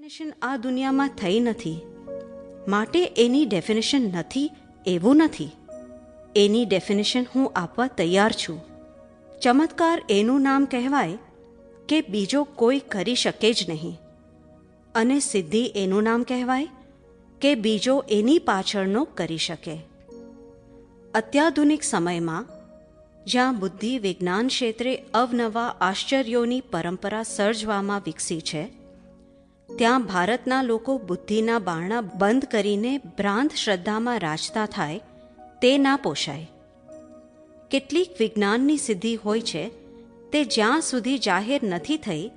Definition આ દુનિયામાં થઈ નથી, માટે એની ડેફિનેશન નથી એવું નથી. એની ડેફિનેશન હું આપવા તૈયાર છું. ચમત્કાર એનું નામ કહેવાય કે બીજો કોઈ કરી શકે જ નહીં, અને સિદ્ધિ એનું નામ કહેવાય કે બીજો એની પાછળનો કરી શકે. અત્યાધુનિક સમયમાં જ્યાં બુદ્ધિ વિજ્ઞાન ક્ષેત્રે અવનવા આશ્ચર્યોની પરંપરા સર્જવામાં વિકસી છે, ત્યાં ભારતના લોકો બુદ્ધિના બારણા બંધ કરીને ભ્રાંત શ્રદ્ધામાં રાચતા થાય તે ના પોષાય. કેટલીક વિજ્ઞાનની સિદ્ધિ હોય છે તે જ્યાં સુધી જાહેર નથી થઈ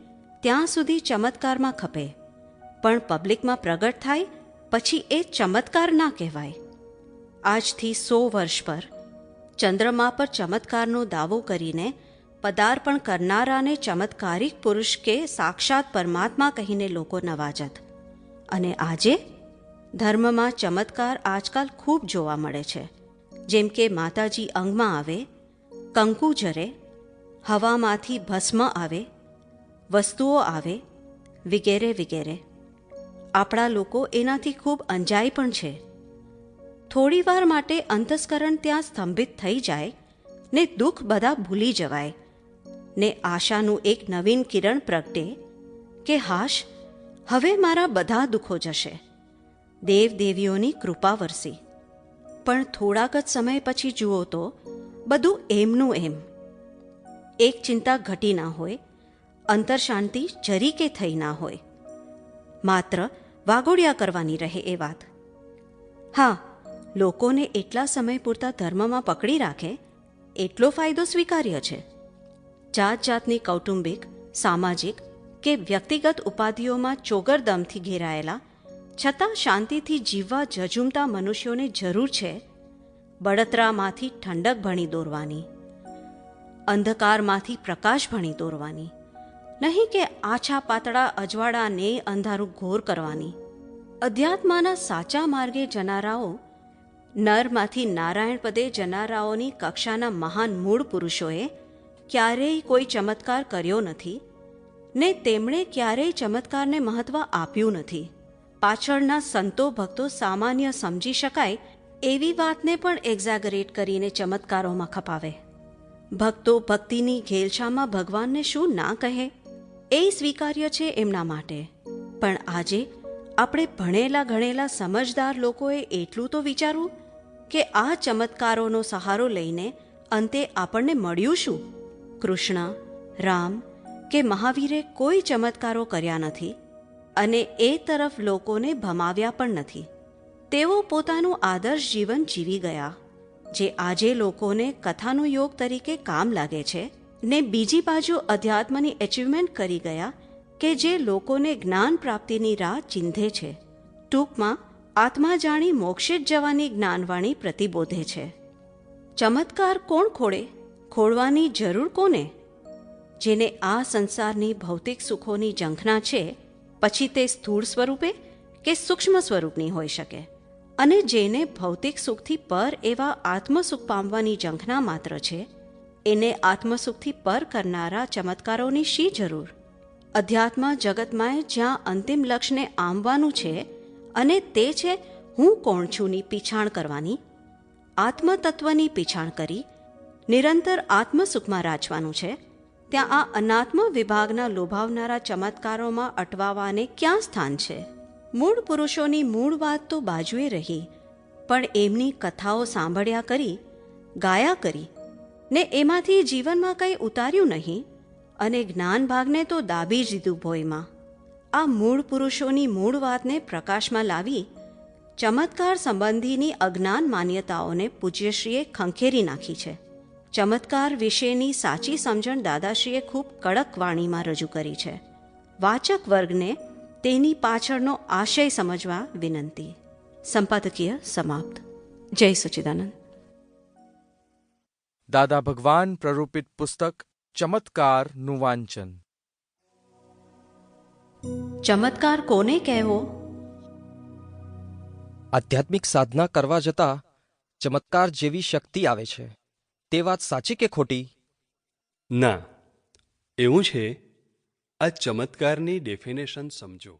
ત્યાં સુધી ચમત્કારમાં ખપે, પણ પબ્લિકમાં પ્રગટ થાય પછી એ ચમત્કાર ના કહેવાય. આજથી 100 વર્ષ પર ચંદ્રમા પર ચમત્કારનો દાવો કરીને પદાર્પણ કરનારાને ચમત્કારિક પુરુષ કે સાક્ષાત પરમાત્મા કહીને લોકો નવાજત. અને આજે ધર્મમાં ચમત્કાર આજકાલ ખૂબ જોવા મળે છે, જેમ કે માતાજી અંગમાં આવે, કંકુ જરે, હવામાંથી ભસ્મ આવે, વસ્તુઓ આવે, વગેરે વગેરે. આપણા લોકો એનાથી ખૂબ અંજાય પણ છે. થોડીવાર માટે અંતસ્કરણ ત્યાં સ્તંભિત થઈ જાય ને દુઃખ બધા ભૂલી જવાય ને આશાનું એક નવીન કિરણ પ્રગટે કે હાશ, હવે મારા બધા દુઃખો જશે. દેવદેવીઓની કૃપા વરસી. પણ થોડાક જ સમય પછી જુઓ તો બધું એમનું એમ. એક ચિંતા ઘટી ના હોય, અંતરશાંતિ જરી કે થઈ ના હોય, માત્ર વાગોડિયા કરવાની રહે એ વાત. હા, લોકોને એટલા સમય પૂરતા ધર્મમાં પકડી રાખે એટલો ફાયદો સ્વીકાર્ય છે. જાત જાતની કૌટુંબિક, સામાજિક કે વ્યક્તિગત ઉપાધિઓમાં ચોગરદમથી ઘેરાયેલા છતાં શાંતિથી જીવવા ઝઝૂમતા મનુષ્યોને જરૂર છે બળતરામાંથી ઠંડક ભણી દોરવાની, અંધકારમાંથી પ્રકાશ ભણી દોરવાની, નહીં કે આછા પાતળા અજવાળાને અંધારું ઘોર કરવાની. અધ્યાત્માના સાચા માર્ગે જનારાઓ, નરમાંથી નારાયણ પદે જનારાઓની કક્ષાના મહાન મૂળ પુરુષોએ ક્યારેય કોઈ ચમત્કાર કર્યો નથી ને તેમણે ક્યારેય ચમત્કારને મહત્વ આપ્યું નથી. પાછળના સંતો ભક્તો સામાન્ય સમજી શકાય એવી વાતને પણ એક્ઝેગરેટ કરીને ચમત્કારોમાં ખપાવે. ભક્તો ભક્તિની ઘેલછામાં ભગવાનને શું ના કહે એ સ્વીકાર્ય છે એમના માટે. પણ આજે આપણે ભણેલા ગણેલા સમજદાર લોકોએ એટલું તો વિચારવું કે આ ચમત્કારોનો સહારો લઈને અંતે આપણને મળ્યું શું? કૃષ્ણ, રામ કે મહાવીરે કોઈ ચમત્કારો કર્યા નથી અને એ તરફ લોકોને ભમાવ્યા પણ નથી. તેઓ પોતાનું આદર્શ જીવન જીવી ગયા જે આજે લોકોને કથાનો યોગ તરીકે કામ લાગે છે, ને બીજી બાજુ અધ્યાત્મની એચિવમેન્ટ કરી ગયા કે જે લોકોને જ્ઞાન પ્રાપ્તિની રાહ ચીંધે છે. ટૂંકમાં આત્મા જાણી મોક્ષે જ જવાની જ્ઞાનવાણી પ્રતિબોધે છે. ચમત્કાર કોણ ખોળે? ખોળવાની જરૂર કોને? જેને આ સંસારની ભૌતિક સુખોની ઝંખના છે, પછી તે સ્થૂળ સ્વરૂપે કે સૂક્ષ્મ સ્વરૂપની હોઈ શકે, અને જેને ભૌતિક સુખથી પર એવા આત્મસુખ પામવાની ઝંખના માત્ર છે, એને આત્મસુખથી પર કરનારા ચમત્કારોની શી જરૂર? અધ્યાત્મ જગતમાં જ્યાં અંતિમ લક્ષ્યને આંબવાનું છે, અને તે છે હું કોણ છુંની પીછાણ કરવાની, આત્મતત્વની પીછાણ કરી નિરંતર આત્મસુખમાં રાચવાનું છે, ત્યાં આ અનાત્મ વિભાગના લોભાવનારા ચમત્કારોમાં અટવાવાને ક્યાં સ્થાન છે? મૂળ પુરુષોની મૂળ વાત તો બાજુએ રહી, પણ એમની કથાઓ સાંભળ્યા કરી, ગાયા કરી ને એમાંથી જીવનમાં કંઈ ઉતાર્યું નહીં અને જ્ઞાન ભાગને તો દાબી જ દીધું ભોયમાં. આ મૂળ પુરુષોની મૂળ વાતને પ્રકાશમાં લાવી ચમત્કાર સંબંધીની અજ્ઞાન માન્યતાઓને પૂજ્યશ્રીએ ખંખેરી નાખી છે. ચમત્કાર વિશેની સાચી સમજણ દાદાશ્રીએ ખૂબ કડક વાણીમાં રજૂ કરી છે. વાચક વર્ગને તેની પાછળનો આશય સમજવા વિનંતી. સંપાદકીય સમાપ્ત. જય સચ્ચિદાનંદ. દાદા ભગવાન પ્રરૂપિત પુસ્તક ચમત્કારનું વાંચન. ચમત્કાર કોને કહેવો? આધ્યાત્મિક સાધના કરવા જતાં ચમત્કાર જેવી શક્તિ આવે છે, તે વાત સાચી કે ખોટી? ના, એવું છે. આ ચમત્કારની ડેફિનેશન સમજો.